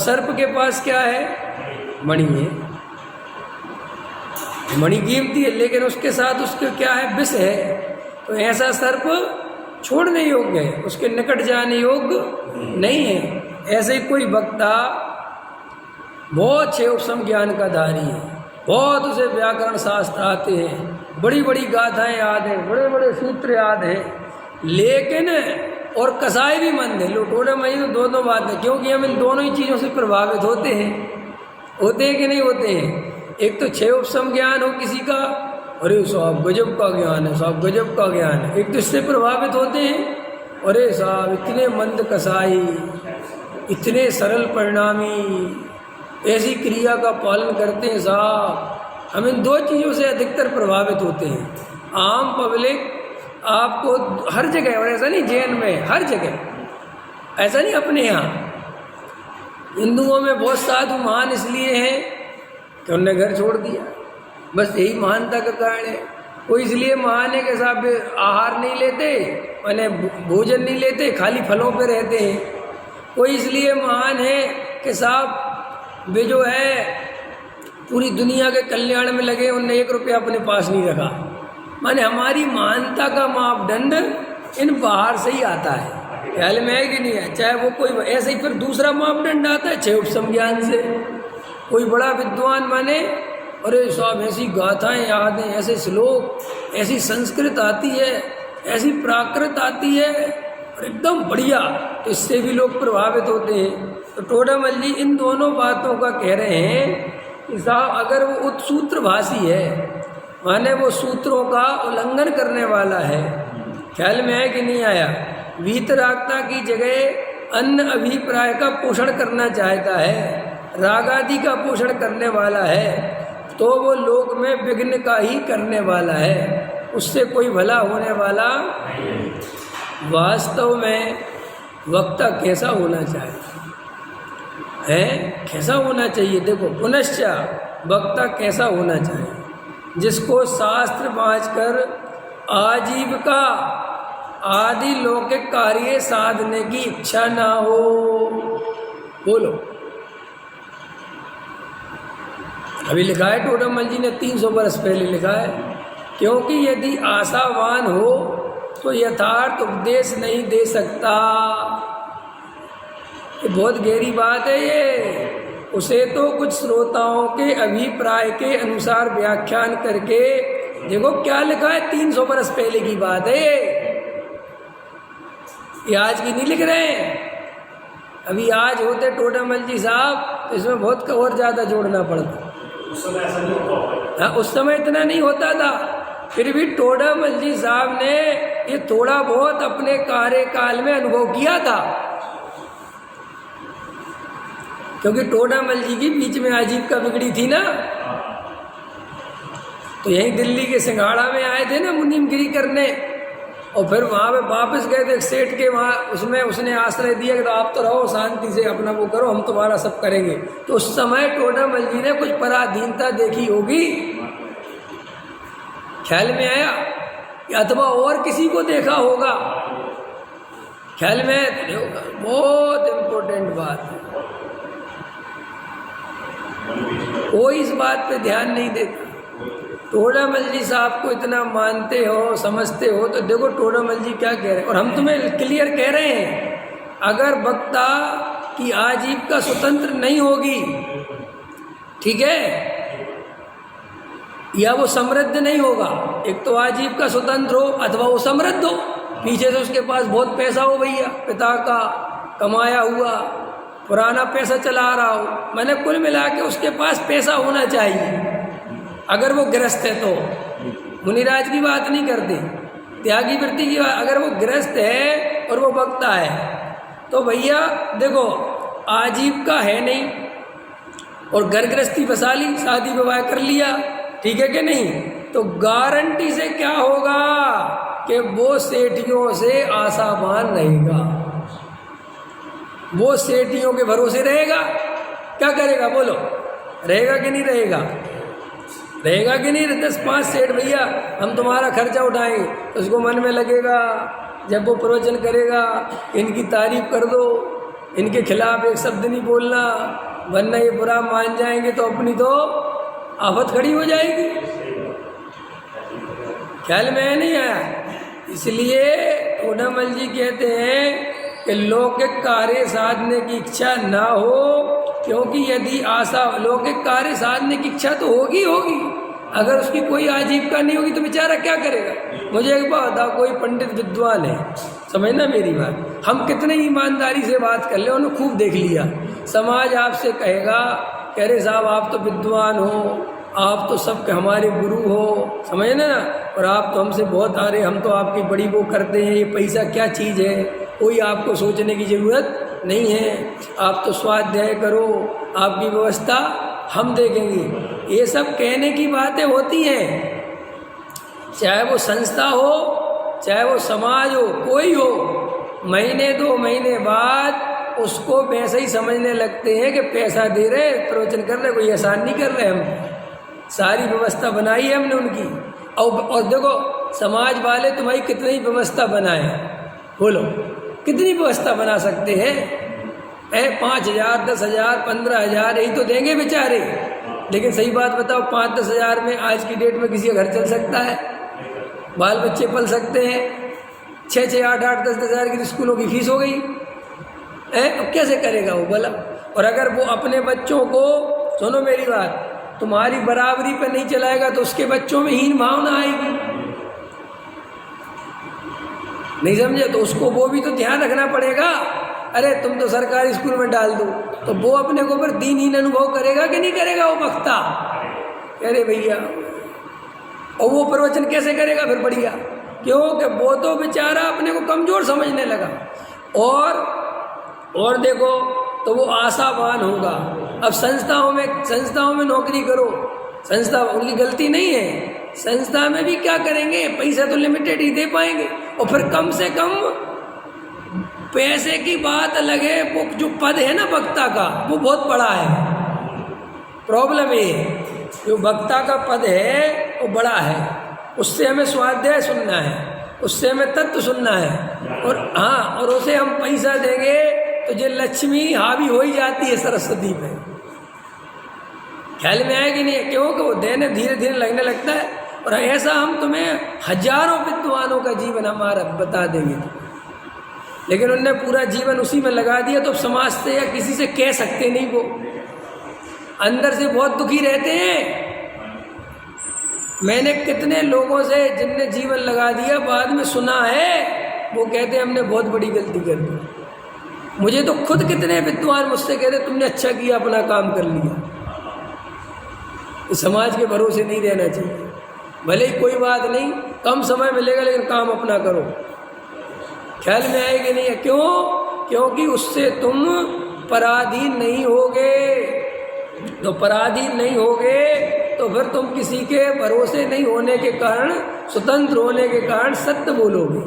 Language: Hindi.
सर्प के पास क्या है? मणि है, मणि कीमती है, लेकिन उसके साथ उसके क्या है? विष है। तो ऐसा सर्प छोड़ने योग्य है, उसके निकट जाने योग्य नहीं है। ऐसे ही कोई वक्ता बहुत अच्छे उपसम ज्ञान का धारी है, बहुत उसे व्याकरण शास्त्र आते हैं, बड़ी बड़ी गाथाएं याद हैं, बड़े बड़े सूत्र याद हैं, लेकिन और कसाई भी मंद है, लोटोड़े मई तो दोनों बात है, क्योंकि हम इन दोनों ही चीज़ों से प्रभावित होते हैं कि नहीं होते हैं? एक तो छह उपसम ज्ञान हो किसी का, अरे साहब गजब का ज्ञान है, साहब गजब का ज्ञान है, एक तो इससे प्रभावित होते हैं, अरे साहब इतने मंद कसाई, इतने सरल परिणामी, ऐसी क्रिया का पालन करते हैं साहब। हम इन दो चीज़ों से अधिकतर प्रभावित होते हैं। आम पब्लिक आपको हर जगह, और ऐसा नहीं जैन में, हर जगह, ऐसा नहीं अपने यहाँ हिंदुओं में बहुत साधु महान इसलिए हैं कि उन्होंने घर छोड़ दिया, बस यही महानता का कारण है। कोई इसलिए महान है कि साहब आहार नहीं लेते, माने भोजन नहीं लेते, खाली फलों पे रहते हैं। कोई इसलिए महान है कि साहब वे जो है पूरी दुनिया के कल्याण में लगे, उनने 1 रुपया अपने पास नहीं रखा। माने हमारी महानता का मापदंड इन बाहर से ही आता है, ख्याल में है कि नहीं है? चाहे वो कोई ऐसे ही, फिर दूसरा मापदंड आता है छह उपसम ज्ञान से। कोई बड़ा विद्वान माने, अरे साहब ऐसी गाथाएं याद हैं, ऐसे श्लोक, ऐसी संस्कृत आती है, ऐसी प्राकृत आती है, और एकदम बढ़िया, तो इससे भी लोग प्रभावित होते हैं। तो टोडामल जी इन दोनों बातों का कह रहे हैं कि साहब अगर वो उत्सूत्र भाषी है, माने वो सूत्रों का उल्लंघन करने वाला है, ख्याल में है कि नहीं आया? वीतरागता की जगह अन्य अभिप्राय का पोषण करना चाहता है, राग आदि का पोषण करने वाला है, तो वो लोक में विघ्न का ही करने वाला है, उससे कोई भला होने वाला वास्तव में वक्ता कैसा होना चाहिए है? कैसा होना चाहिए? देखो, पुनश्च वक्ता कैसा होना चाहिए? जिसको शास्त्र बाँचकर आजीविका आदि लौकिक कार्य साधने की इच्छा ना हो। बोलो, अभी लिखा है टोडामल जी ने 300 वर्ष पहले लिखा है, क्योंकि यदि आशावान हो तो यथार्थ उपदेश नहीं दे सकता। ये बहुत गहरी बात है ये। उसे तो कुछ श्रोताओं के अभिप्राय के अनुसार व्याख्यान करके, देखो क्या लिखा है, 300 वर्ष पहले की बात है ये आज की नहीं लिख रहे हैं। अभी आज होते टोडामल जी साहब तो इसमें बहुत और ज़्यादा जोड़ना पड़ता। हाँ, उस समय इतना नहीं होता था, फिर भी टोडामल जी साहब ने ये थोड़ा बहुत अपने कार्यकाल में अनुभव किया था, क्योंकि टोडामल जी की बीच में आजीविका बिगड़ी थी ना, तो यहीं दिल्ली के सिंघाड़ा में आए थे ना मुनीमगिरी करने, और फिर वहाँ पे वापस गए थे सेठ के वहाँ, उसमें उसने आश्रय दिया कि तो आप तो रहो शांति से अपना वो करो, हम तुम्हारा सब करेंगे। तो उस समय टोडामल जी ने कुछ पराधीनता देखी होगी, ख्याल में आया, अथवा और किसी को देखा होगा, ख्याल में? बहुत इम्पोर्टेंट बात है, कोई इस बात पे ध्यान नहीं देता। टोडामल जी साहब को इतना मानते हो, समझते हो, तो देखो टोडामल जी क्या कह रहे हैं, और हम तुम्हें क्लियर कह रहे हैं, अगर वक्ता की आजीविका स्वतंत्र नहीं होगी, ठीक है, या वो समृद्ध नहीं होगा, एक तो आजीविका स्वतंत्र हो अथवा वो समृद्ध हो, पीछे से उसके पास बहुत पैसा हो भैया, पिता का कमाया हुआ पुराना पैसा चला रहा हो, मैंने कुल मिला के उसके पास पैसा होना चाहिए। अगर वो गृहस्थ है तो मुनिराज की बात नहीं करते, त्यागी वृत्ति की बात, अगर वो गृहस्थ है और वो वक्ता है तो भैया देखो आजीविका है नहीं, और घर गृहस्थी बसा ली, शादी विवाह कर लिया, ठीक है कि नहीं, तो गारंटी से क्या होगा कि वो सेठियों से आशावान रहेगा, वो सेठियों के भरोसे रहेगा। क्या करेगा बोलो, रहेगा कि नहीं रहेगा? रहेगा कि नहीं? 10-5 सेठ भैया हम तुम्हारा खर्चा उठाएंगे, उसको मन में लगेगा जब वो प्रवचन करेगा, इनकी तारीफ कर दो, इनके खिलाफ एक शब्द नहीं बोलना, वरना ये बुरा मान जाएंगे तो अपनी तो आफत खड़ी हो जाएगी। ख्याल में नहीं आया? इसलिए टोडामल जी कहते हैं कि लौकिक कार्य साधने की इच्छा ना हो, क्योंकि यदि आशा लौकिक कार्य साधने की इच्छा तो होगी, अगर उसकी कोई आजीविका नहीं होगी तो बेचारा क्या करेगा। मुझे एक बात बताओ, कोई पंडित विद्वान है, समझना मेरी बात, हम कितने ईमानदारी से बात कर ले, उन्होंने खूब देख लिया, समाज आपसे कहेगा कि अरे साहब आप तो विद्वान हो, आप तो सबके हमारे गुरु हो, समझे ना, और आप तो हमसे बहुत आ रहे, हम तो आपकी बड़ी वो करते हैं, ये पैसा क्या चीज़ है, कोई आपको सोचने की ज़रूरत नहीं है, आप तो स्वाध्याय करो, आपकी व्यवस्था हम देखेंगे। ये सब कहने की बातें होती हैं, चाहे वो संस्था हो, चाहे वो समाज हो, कोई हो, महीने 2 महीने बाद उसको वैसे ही समझने लगते हैं कि पैसा दे रहे, प्रवचन कर रहे, कोई एहसान नहीं कर रहे, हम सारी व्यवस्था बनाई है हमने उनकी। और देखो समाज वाले तुम्हारी कितनी व्यवस्था बनाए, बोलो कितनी व्यवस्था बना सकते हैं? 5,000 10,000 15,000 यही तो देंगे बेचारे। लेकिन सही बात बताओ, 5-10 हज़ार में आज की डेट में किसी का घर चल सकता है? बाल बच्चे पल सकते हैं? 6-6 8-8 10-10 हज़ार की स्कूलों की फीस हो गई है, अब कैसे करेगा वो भला? और अगर वो अपने बच्चों को, सुनो मेरी बात, तुम्हारी बराबरी पर नहीं चलाएगा तो उसके बच्चों में हीन भावना आएगी, नहीं समझे? तो उसको वो भी तो ध्यान रखना पड़ेगा। अरे तुम तो सरकारी स्कूल में डाल दो, तो वो अपने को ऊपर दीनहीन अनुभव करेगा कि नहीं करेगा वो वक्ता? अरे भैया, और वो प्रवचन कैसे करेगा फिर बढ़िया? क्योंकि वो तो बेचारा अपने को कमज़ोर समझने लगा। और देखो तो वो आशावान होगा। अब संस्थाओं में नौकरी करो, संस्था उनकी गलती नहीं है, संस्था में भी क्या करेंगे, पैसा तो लिमिटेड ही दे पाएंगे, और फिर कम से कम पैसे की बात अलग है, वो जो पद है ना वक्ता का, वो बहुत बड़ा है। प्रॉब्लम ये है, जो वक्ता का पद है वो बड़ा है, उससे हमें स्वाध्याय सुनना है, उससे हमें तत्व सुनना है, और हाँ, और उसे हम पैसा देंगे तो जो लक्ष्मी हावी हो ही जाती है सरस्वती पे। ख्याल में आएगी नहीं? क्योंकि वो देने धीरे धीरे लगने लगता है। और ऐसा हम तुम्हें हजारों विद्वानों का जीवन हमारा बता देंगे, लेकिन उनने पूरा जीवन उसी में लगा दिया, तो समाज से या किसी से कह सकते नहीं, वो अंदर से बहुत दुखी रहते हैं। मैंने कितने लोगों से जिनने जीवन लगा दिया बाद में सुना है, वो कहते हमने बहुत बड़ी गलती कर दी। मुझे तो खुद कितने विद्वान मुझसे कहते तुमने अच्छा किया, अपना काम कर लिया। समाज के भरोसे नहीं रहना चाहिए, भले ही कोई बात नहीं, कम समय मिलेगा लेकिन काम अपना करो। ख्याल में आएगी नहीं है? क्यों? क्योंकि उससे तुम पराधीन नहीं होगे। तो पराधीन नहीं होगे तो फिर तुम किसी के भरोसे नहीं होने के कारण, स्वतंत्र होने के कारण सत्य बोलोगे।